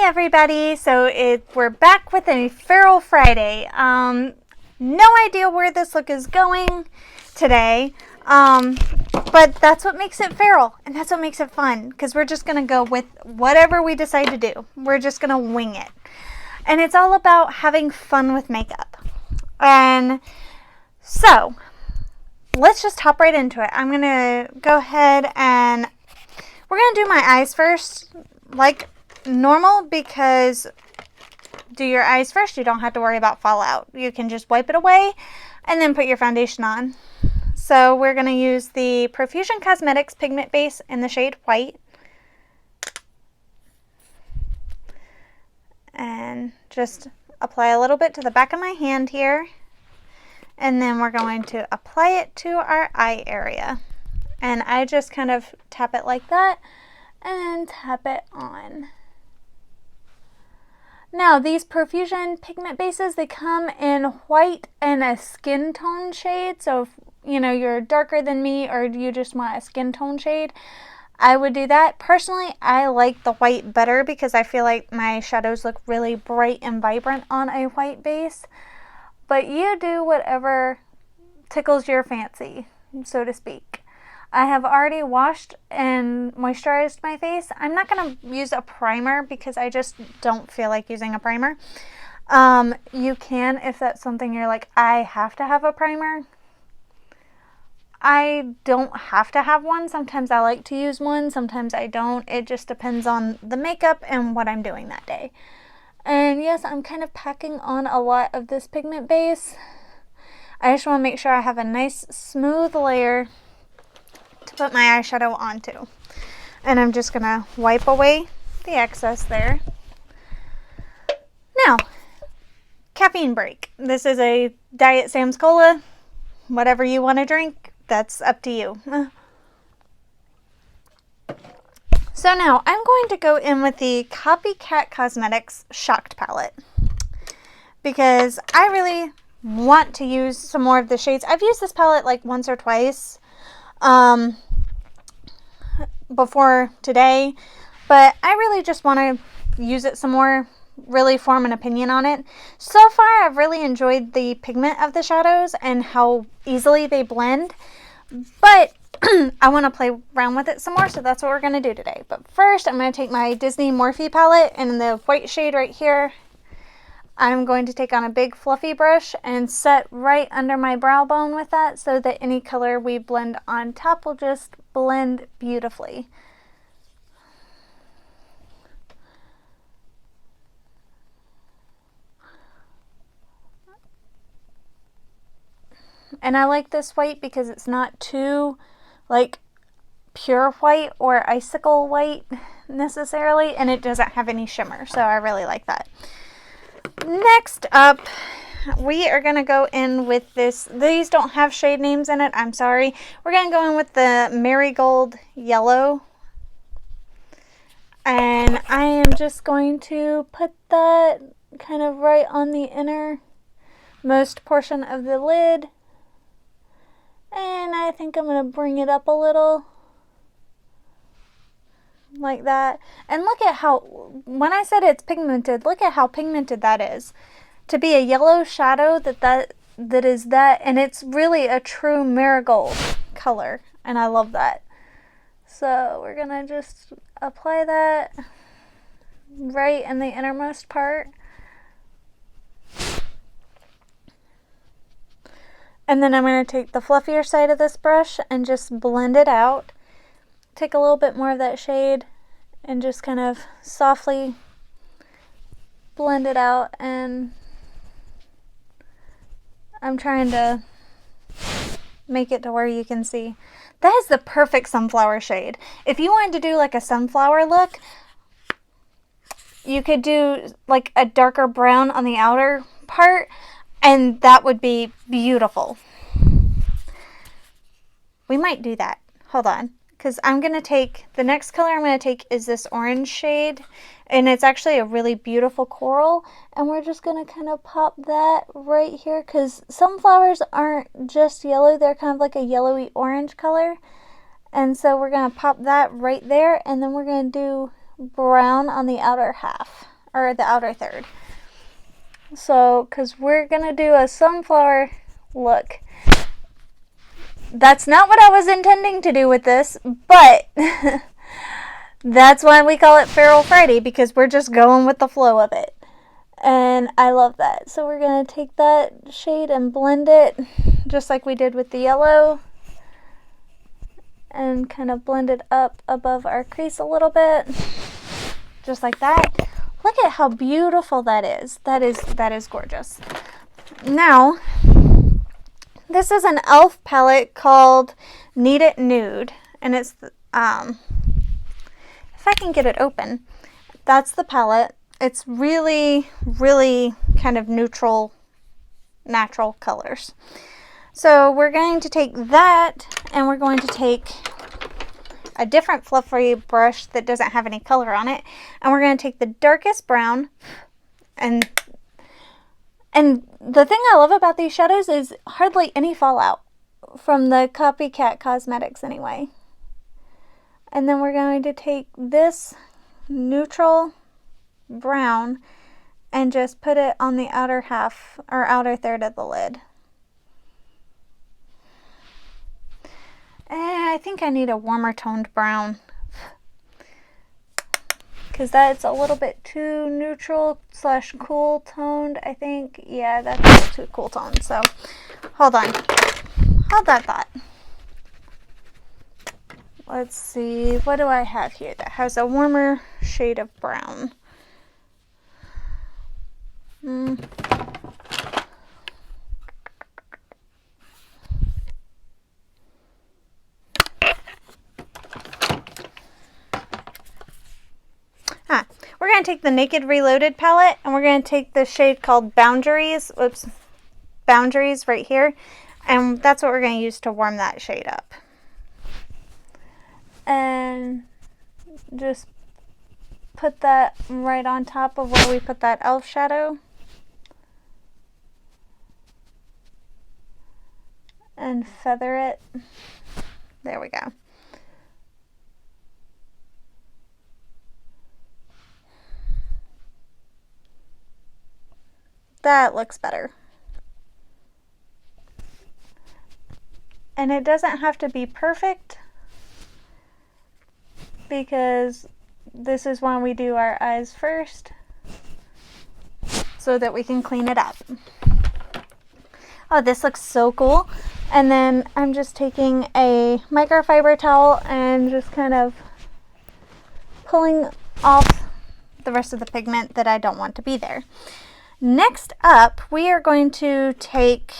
everybody. We're back with a Feral Friday. No idea where this look is going today, but that's what makes it feral, and that's what makes it fun, because we're just going to go with whatever we decide to do. We're just going to wing it. And it's all about having fun with makeup. And so, let's just hop right into it. I'm going to go ahead and we're going to do my eyes first, like normal, because do your eyes first, you don't have to worry about fallout. You can just wipe it away and then put your foundation on. So we're going to use the Profusion Cosmetics Pigment Base in the shade White. And just apply a little bit to the back of my hand here. And then we're going to apply it to our eye area. And I just kind of tap it like that and tap it on. Now, these Profusion pigment bases, they come in white and a skin tone shade. So if you're darker than me or you just want a skin tone shade, I would do that. Personally, I like the white better because I feel like my shadows look really bright and vibrant on a white base. But you do whatever tickles your fancy, so to speak. I have already washed and moisturized my face. I'm not going to use a primer because I just don't feel like using a primer. You can, if that's something you're like, I have to have a primer. I don't have to have one. Sometimes I like to use one, sometimes I don't. It just depends on the makeup and what I'm doing that day. And yes, I'm kind of packing on a lot of this pigment base. I just want to make sure I have a nice smooth layer to put my eyeshadow onto. And I'm just going to wipe away the excess there. Now, caffeine break. This is a Diet Sam's Cola. Whatever you want to drink, that's up to you. So now I'm going to go in with the Copycat Cosmetics Shocked Palette because I really want to use some more of the shades. I've used this palette like once or twice before today, but I really just want to use it some more, really form an opinion on it. So far, I've really enjoyed the pigment of the shadows and how easily they blend, but I want to play around with it some more, so that's what we're going to do today. But first, I'm going to take my Disney Morphe palette and the white shade right here. I'm going to take on a big fluffy brush and set right under my brow bone with that so that any color we blend on top will just blend beautifully. And I like this white because it's not too like pure white or icicle white necessarily, and it doesn't have any shimmer, so I really like that. Next up, we are going to go in with this. These don't have shade names in it, I'm sorry. We're going to go in with the Marigold Yellow, and I am just going to put that kind of right on the innermost portion of the lid. And I think I'm going to bring it up a little, like that. And look at how, when I said it's pigmented, look at how pigmented that is. To be a yellow shadow, that is that, and it's really a true marigold color. And I love that. So we're going to just apply that right in the innermost part. And then I'm going to take the fluffier side of this brush and just blend it out. Take a little bit more of that shade and just kind of softly blend it out. And I'm trying to make it to where you can see. That is the perfect sunflower shade. If you wanted to do like a sunflower look, you could do like a darker brown on the outer part, and that would be beautiful. We might do that. Hold on. Because I'm going to take, the next color I'm going to take is this orange shade. And it's actually a really beautiful coral. And we're just going to kind of pop that right here. Because sunflowers aren't just yellow. They're kind of like a yellowy orange color. And so we're going to pop that right there. And then we're going to do brown on the outer half. or the outer third. So, because we're going to do a sunflower look. That's not what I was intending to do with this, but that's why we call it Feral Friday, because we're just going with the flow of it. And I love that. So we're going to take that shade and blend it just like we did with the yellow. And kind of blend it up above our crease a little bit. Just like that. Look at how beautiful that is. That is gorgeous. Now, this is an e.l.f. palette called Need It Nude. And it's, if I can get it open, that's the palette. It's really, really kind of neutral, natural colors. So we're going to take that, and we're going to take a different fluffy brush that doesn't have any color on it, and we're going to take the darkest brown, and the thing I love about these shadows is hardly any fallout from the Copycat Cosmetics anyway. And then we're going to take this neutral brown and just put it on the outer half or outer third of the lid. And I think I need a warmer toned brown, because that's a little bit too neutral / cool toned, I think. Yeah, that's too cool toned. So hold on. Hold that thought. Let's see. What do I have here that has a warmer shade of brown? We're going to take the Naked Reloaded palette, and we're going to take the shade called Boundaries. Oops. Boundaries right here. And that's what we're going to use to warm that shade up. And just put that right on top of where we put that e.l.f. shadow. And feather it. There we go. That looks better. And it doesn't have to be perfect, because this is when we do our eyes first, so that we can clean it up. Oh, this looks so cool. And then I'm just taking a microfiber towel and just kind of pulling off the rest of the pigment that I don't want to be there. Next up, we are going to take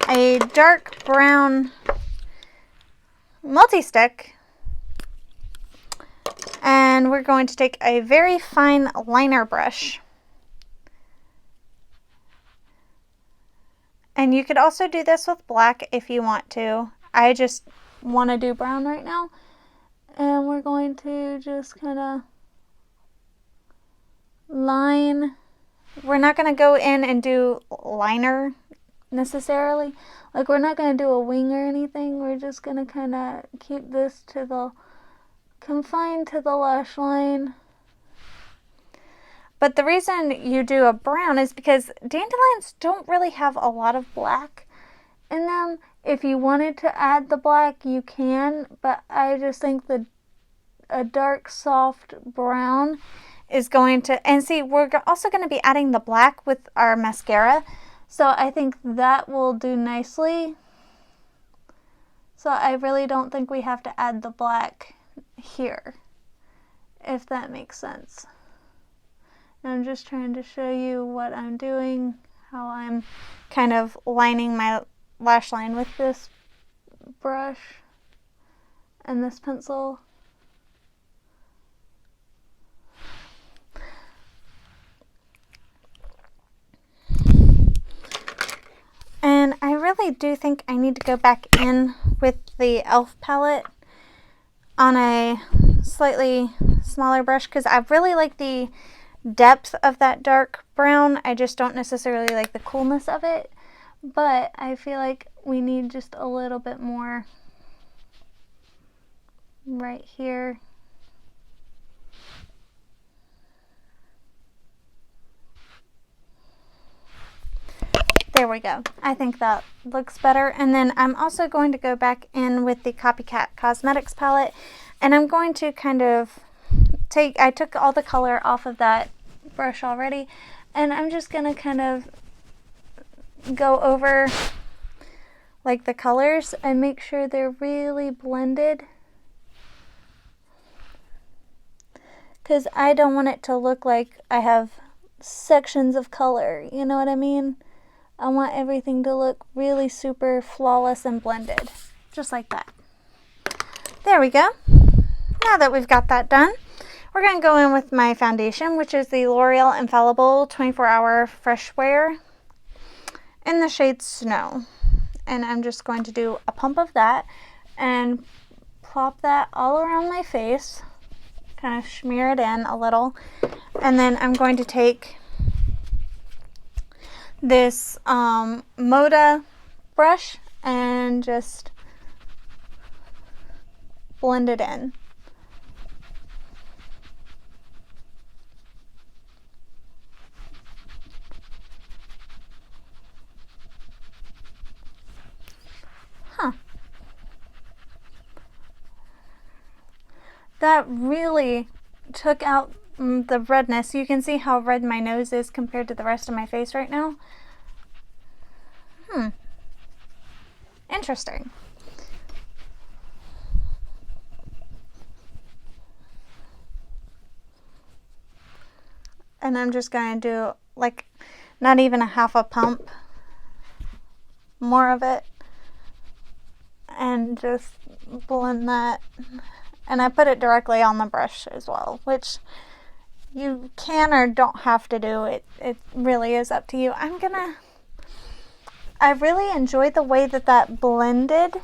a dark brown multi-stick, and we're going to take a very fine liner brush. And you could also do this with black if you want to. I just want to do brown right now. And we're going to just kind of line. We're not going to go in and do liner necessarily. Like, we're not going to do a wing or anything. We're just going to kind of keep this to the, confined to the lash line. But the reason you do a brown is because dandelions don't really have a lot of black in them. If you wanted to add the black, you can, but I just think that a dark, soft brown is going to, and see, we're also going to be adding the black with our mascara, so I think that will do nicely. So I really don't think we have to add the black here, if that makes sense. And I'm just trying to show you what I'm doing, how I'm kind of lining my lash line with this brush and this pencil. And I really do think I need to go back in with the e.l.f. palette on a slightly smaller brush, because I really like the depth of that dark brown. I just don't necessarily like the coolness of it. But I feel like we need just a little bit more right here. There we go. I think that looks better. And then I'm also going to go back in with the Copycat Cosmetics palette, and I'm going to kind of I took all the color off of that brush already, and I'm just going to kind of go over like the colors and make sure they're really blended, because I don't want it to look like I have sections of color, you know what I mean? I want everything to look really super flawless and blended, just like that. There we go. Now that we've got that done, we're going to go in with my foundation, which is the L'Oreal Infallible 24-Hour Fresh Wear in the shade Snow. And I'm just going to do a pump of that and plop that all around my face, kind of smear it in a little. And then I'm going to take this Moda brush and just blend it in. That really took out the redness. You can see how red my nose is compared to the rest of my face right now. Interesting. And I'm just going to do like not even a half a pump, more of it, and just blend that. And I put it directly on the brush as well, which you can or don't have to do. It really is up to you. I really enjoyed the way that blended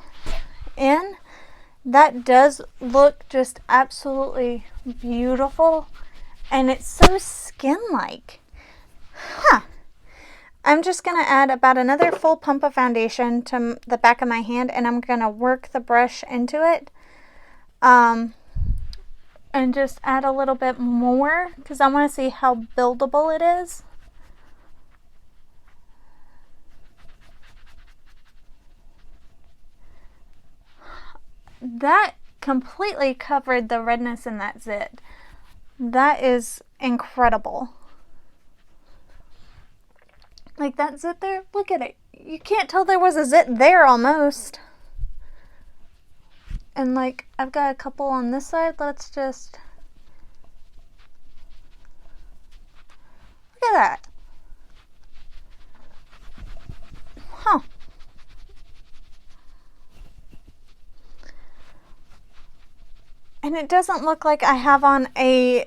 in. That does look just absolutely beautiful, and it's so skin-like. I'm just going to add about another full pump of foundation to the back of my hand, and I'm going to work the brush into it. And just add a little bit more because I want to see how buildable it is. That completely covered the redness in that zit. That is incredible. Like that zit there, look at it. You can't tell there was a zit there almost. And like, I've got a couple on this side. Let's just, look at that. And it doesn't look like I have on a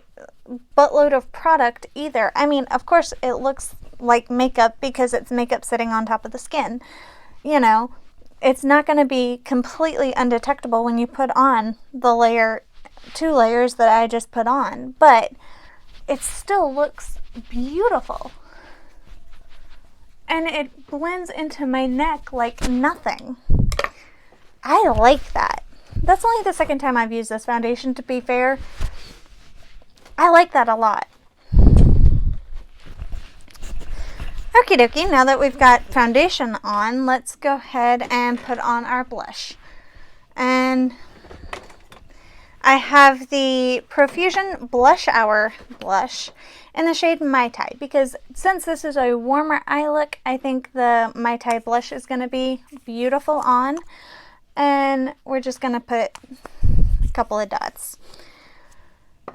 buttload of product either. I mean, of course it looks like makeup because it's makeup sitting on top of the skin. You know, it's not going to be completely undetectable when you put on the 2 layers that I just put on, but it still looks beautiful. And it blends into my neck like nothing. I like that. That's only the second time I've used this foundation, to be fair. I like that a lot. Okie dokie, now that we've got foundation on, let's go ahead and put on our blush. And I have the Profusion Blush Hour blush in the shade Mai Tai, because since this is a warmer eye look, I think the Mai Tai blush is going to be beautiful on. And we're just going to put a couple of dots.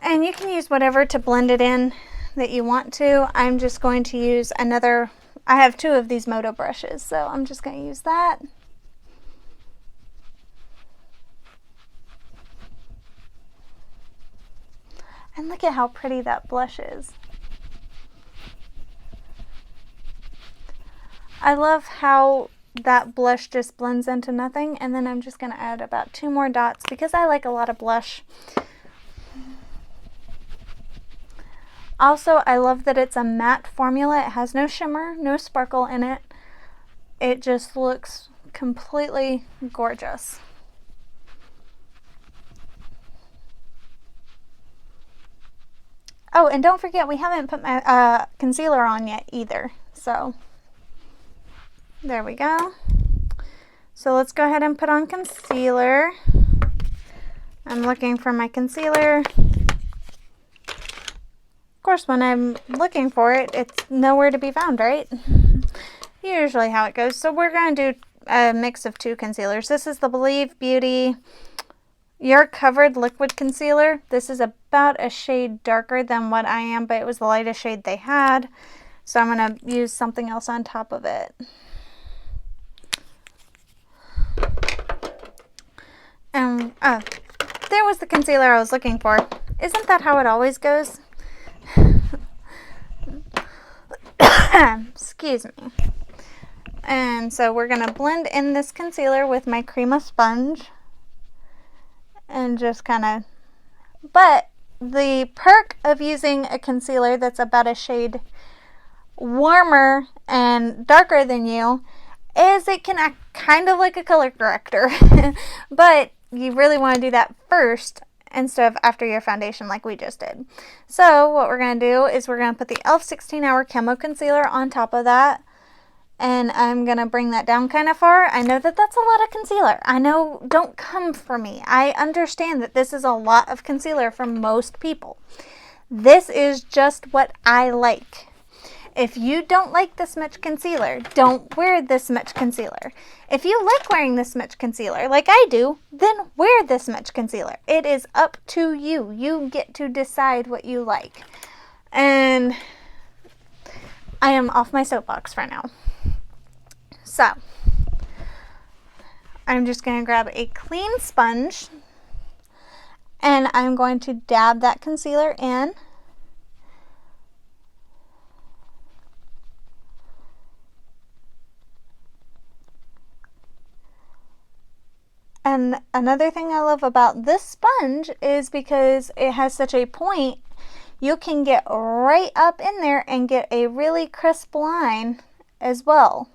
And you can use whatever to blend it in that you want to. I'm just going to use I have 2 of these Moda brushes, so I'm just going to use that. And look at how pretty that blush is. I love how that blush just blends into nothing, and then I'm just going to add about 2 more dots because I like a lot of blush. Also, I love that it's a matte formula. It has no shimmer, no sparkle in it. It just looks completely gorgeous. Oh, and don't forget, we haven't put my concealer on yet either. So, there we go. So let's go ahead and put on concealer. I'm looking for my concealer. Of course, when I'm looking for it, it's nowhere to be found, right? Usually how it goes. So we're going to do a mix of 2 concealers. This is the Believe Beauty Your Covered Liquid Concealer. This is about a shade darker than what I am, but it was the lightest shade they had. So I'm going to use something else on top of it. And there was the concealer I was looking for. Isn't that how it always goes? Excuse me. And so we're going to blend in this concealer with my Crema sponge. And just kind of... But the perk of using a concealer that's about a shade warmer and darker than you is it can act kind of like a color corrector. But you really want to do that first instead of after your foundation like we just did. So what we're going to do is we're going to put the e.l.f. 16 Hour Camo Concealer on top of that. And I'm going to bring that down kind of far. I know that that's a lot of concealer. I know, don't come for me. I understand that this is a lot of concealer for most people. This is just what I like. If you don't like this much concealer, don't wear this much concealer. If you like wearing this much concealer, like I do, then wear this much concealer. It is up to you. You get to decide what you like. And I am off my soapbox for now. So, I'm just going to grab a clean sponge and I'm going to dab that concealer in. And another thing I love about this sponge is because it has such a point, you can get right up in there and get a really crisp line as well.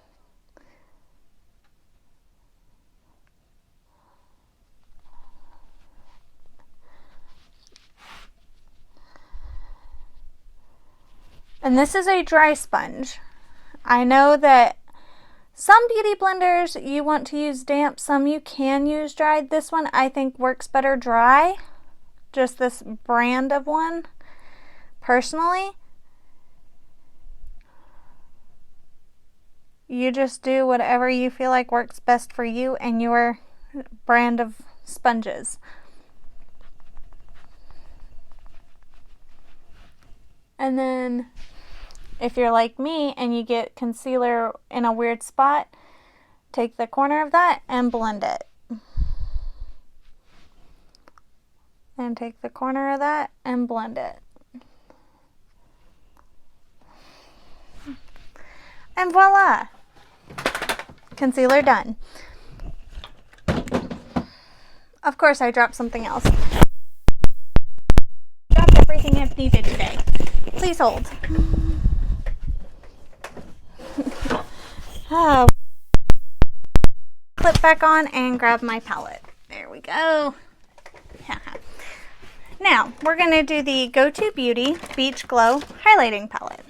And this is a dry sponge. I know that some beauty blenders you want to use damp, some you can use dried. This one I think works better dry. Just this brand of one, personally. You just do whatever you feel like works best for you and your brand of sponges. And then if you're like me and you get concealer in a weird spot, take the corner of that and blend it. And take the corner of that and blend it. And voila! Concealer done. Of course I dropped something else. Dropped everything I've needed today. Please hold. Clip back on and grab my palette. There we go. Now, we're going to do the Go-To Beauty Beach Glow Highlighting Palette.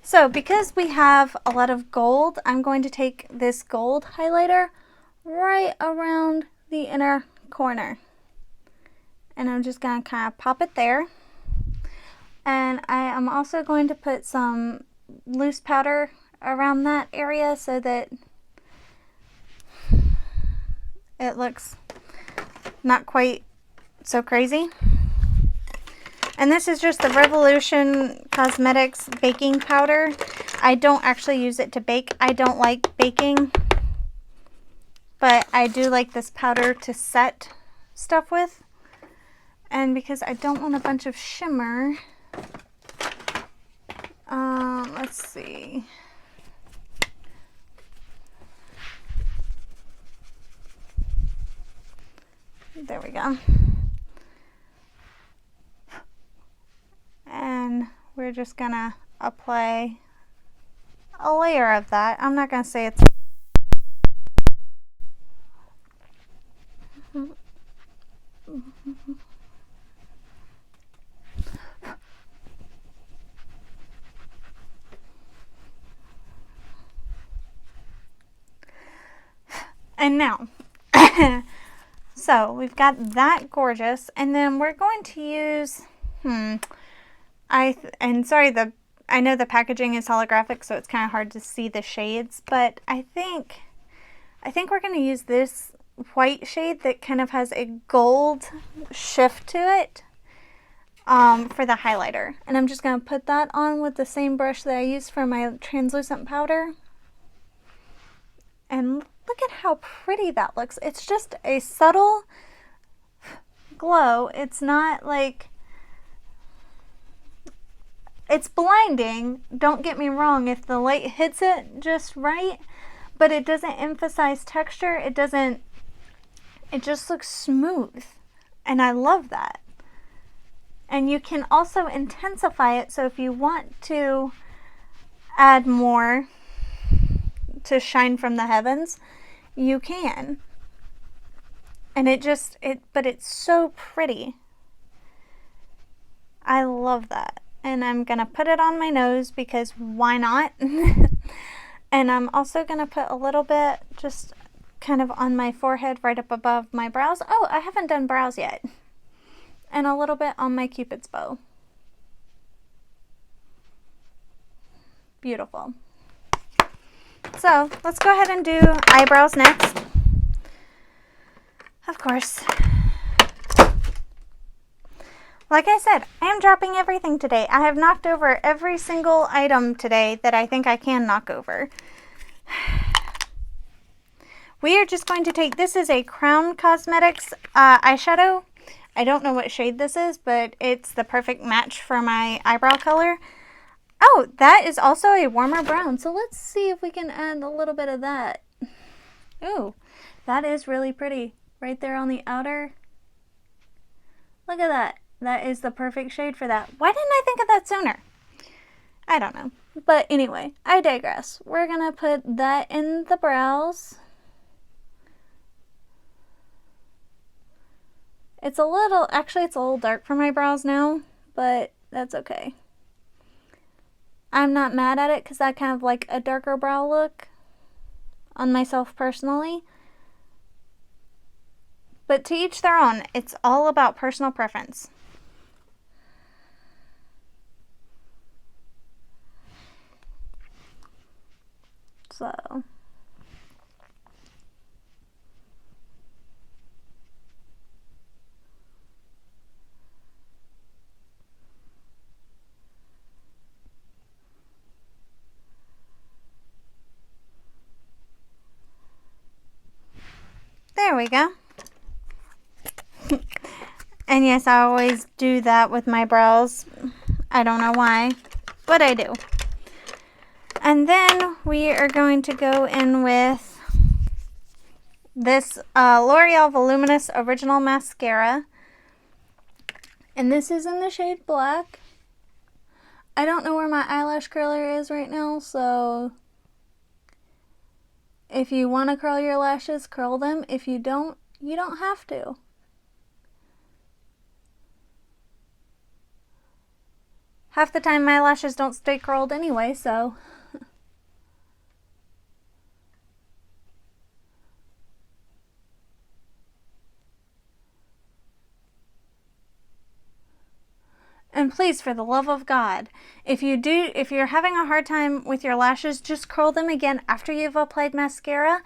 So, because we have a lot of gold, I'm going to take this gold highlighter right around the inner corner. And I'm just going to kind of pop it there. And I am also going to put some loose powder around that area so that it looks not quite so crazy. And this is just the Revolution Cosmetics baking powder. I don't actually use it to bake. I don't like baking, but I do like this powder to set stuff with. And because I don't want a bunch of shimmer, let's see. There we go. And we're just gonna apply a layer of that. I'm not gonna say it's And now, so we've got that gorgeous, and then we're going to use, I know the packaging is holographic, so it's kind of hard to see the shades, but I think we're going to use this white shade that kind of has a gold shift to it for the highlighter. And I'm just going to put that on with the same brush that I used for my translucent powder. And look at how pretty that looks. It's just a subtle glow. It's not like... It's blinding, don't get me wrong, if the light hits it just right, but it doesn't emphasize texture. It just looks smooth, and I love that. And you can also intensify it, so if you want to add more to shine from the heavens, you can. And but it's so pretty. I love that. And I'm going to put it on my nose because why not? And I'm also going to put a little bit just kind of on my forehead right up above my brows. Oh, I haven't done brows yet. And a little bit on my Cupid's bow. Beautiful. So let's go ahead and do eyebrows next. Of course. Like I said, I am dropping everything today. I have knocked over every single item today that I think I can knock over. We are just going to take, this is a Crown Cosmetics eyeshadow. I don't know what shade this is, but it's the perfect match for my eyebrow color. Oh, that is also a warmer brown. So let's see if we can add a little bit of that. Ooh, that is really pretty. Right there on the outer. Look at that. That is the perfect shade for that. Why didn't I think of that sooner? I don't know. But anyway, I digress. We're going to put that in the brows. It's a little dark for my brows now, but that's okay. I'm not mad at it because I kind of like a darker brow look on myself personally. But to each their own. It's all about personal preference. So... there we go. And yes, I always do that with my brows. I don't know why, but I do. And then we are going to go in with this L'Oreal Voluminous Original Mascara. And this is in the shade Black. I don't know where my eyelash curler is right now, so if you want to curl your lashes, curl them. If you don't, you don't have to. Half the time my lashes don't stay curled anyway, so... And please, for the love of God, if you're having a hard time with your lashes, just curl them again after you've applied mascara.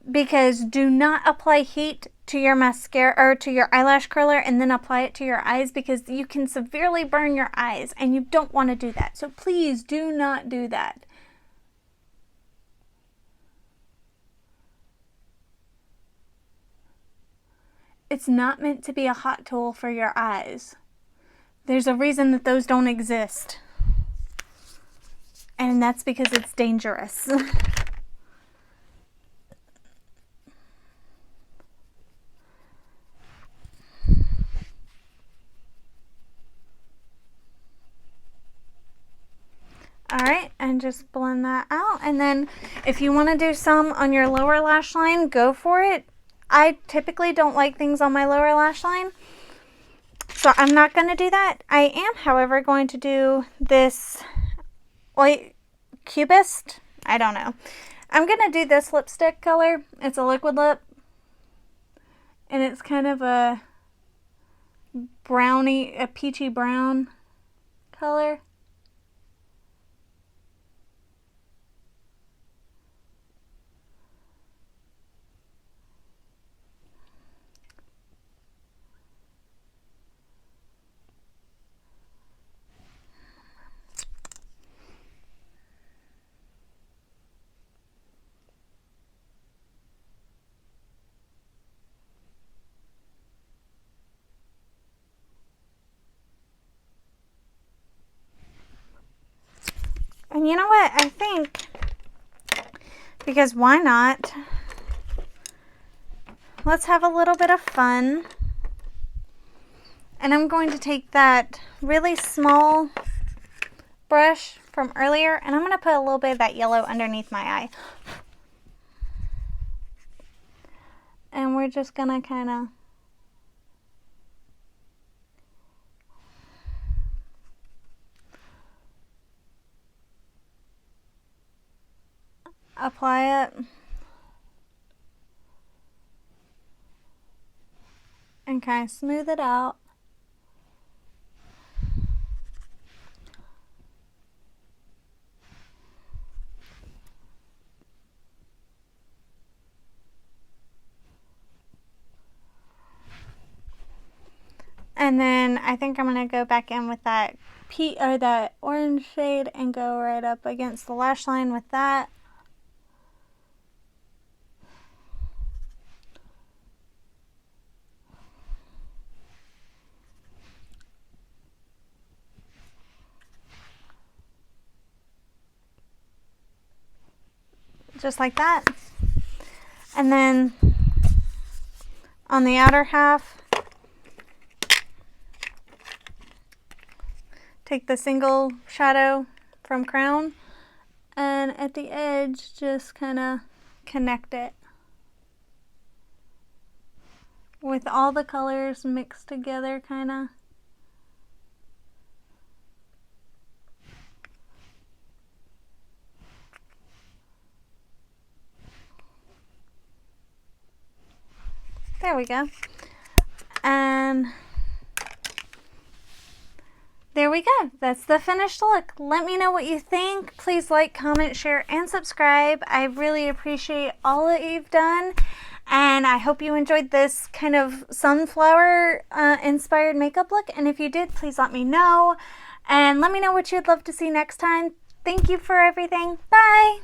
Because do not apply heat to your mascara or to your eyelash curler and then apply it to your eyes, because you can severely burn your eyes and you don't want to do that. So please do not do that. It's not meant to be a hot tool for your eyes. There's a reason that those don't exist. And that's because it's dangerous. Alright, and just blend that out. And then if you want to do some on your lower lash line, go for it. I typically don't like things on my lower lash line, so I'm not going to do that. I am, however, going to do this Cubist, I don't know, I'm going to do this lipstick color. It's a liquid lip. And it's kind of a brownie, a peachy brown color. And you know what? I think, because why not? Let's have a little bit of fun. And I'm going to take that really small brush from earlier, and I'm going to put a little bit of that yellow underneath my eye. And we're just going to kind of apply it and kind of smooth it out. And then I think I'm going to go back in with that that orange shade and go right up against the lash line with that. Just like that. And then on the outer half, take the single shadow from Crown, and at the edge just kind of connect it with all the colors mixed together, kind of. There we go. And there we go. That's the finished look. Let me know what you think. Please like, comment, share, and subscribe. I really appreciate all that you've done. And I hope you enjoyed this kind of sunflower inspired makeup look. And if you did, please let me know. And let me know what you'd love to see next time. Thank you for everything. Bye.